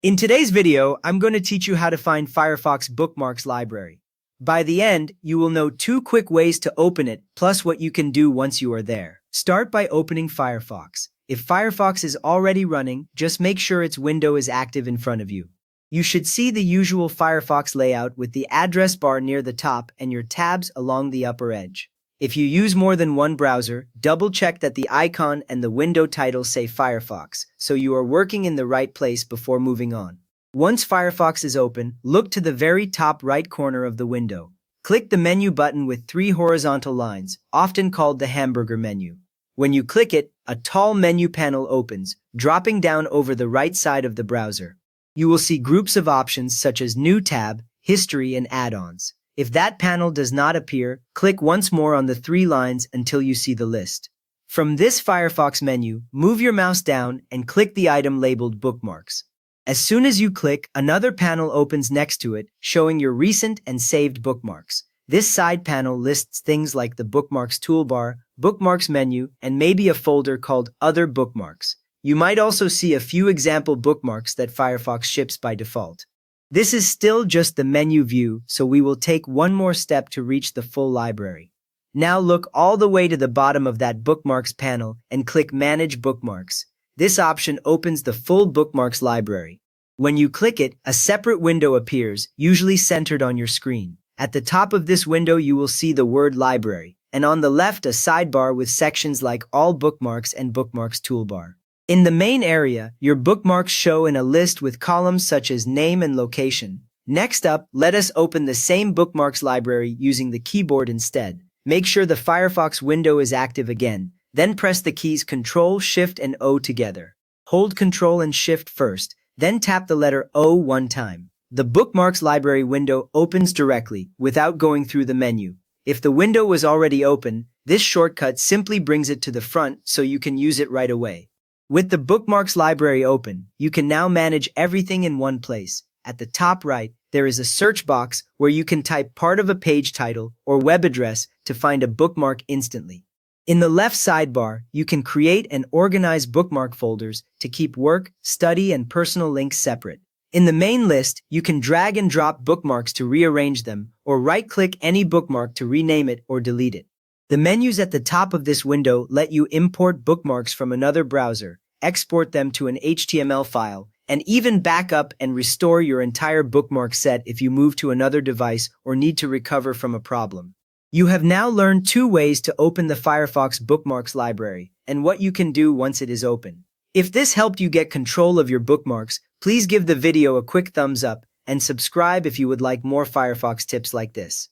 In today's video, I'm going to teach you how to find Firefox Bookmarks library. By the end, you will know 2 quick ways to open it, plus what you can do once you are there. Start by opening Firefox. If Firefox is already running, just make sure its window is active in front of you. You should see the usual Firefox layout with the address bar near the top and your tabs along the upper edge. If you use more than one browser, double-check that the icon and the window title say Firefox, so you are working in the right place before moving on. Once Firefox is open, look to the very top right corner of the window. Click the menu button with 3 horizontal lines, often called the hamburger menu. When you click it, a tall menu panel opens, dropping down over the right side of the browser. You will see groups of options such as New tab, History, and Add-ons. If that panel does not appear, click once more on the 3 lines until you see the list. From this Firefox menu, move your mouse down and click the item labeled Bookmarks. As soon as you click, another panel opens next to it, showing your recent and saved bookmarks. This side panel lists things like the Bookmarks toolbar, Bookmarks menu, and maybe a folder called Other Bookmarks. You might also see a few example bookmarks that Firefox ships by default. This is still just the menu view, so we will take one more step to reach the full library. Now look all the way to the bottom of that Bookmarks panel and click Manage Bookmarks. This option opens the full Bookmarks library. When you click it, a separate window appears, usually centered on your screen. At the top of this window you will see the word Library, and on the left a sidebar with sections like All Bookmarks and Bookmarks Toolbar. In the main area, your bookmarks show in a list with columns such as name and location. Next up, let us open the same bookmarks library using the keyboard instead. Make sure the Firefox window is active again, then press the keys Ctrl, Shift, and O together. Hold Ctrl and Shift first, then tap the letter O one time. The bookmarks library window opens directly, without going through the menu. If the window was already open, this shortcut simply brings it to the front so you can use it right away. With the Bookmarks library open, you can now manage everything in one place. At the top right, there is a search box where you can type part of a page title or web address to find a bookmark instantly. In the left sidebar, you can create and organize bookmark folders to keep work, study, and personal links separate. In the main list, you can drag and drop bookmarks to rearrange them, or right-click any bookmark to rename it or delete it. The menus at the top of this window let you import bookmarks from another browser, export them to an HTML file, and even back up and restore your entire bookmark set if you move to another device or need to recover from a problem. You have now learned 2 ways to open the Firefox Bookmarks library and what you can do once it is open. If this helped you get control of your bookmarks, please give the video a quick thumbs up and subscribe if you would like more Firefox tips like this.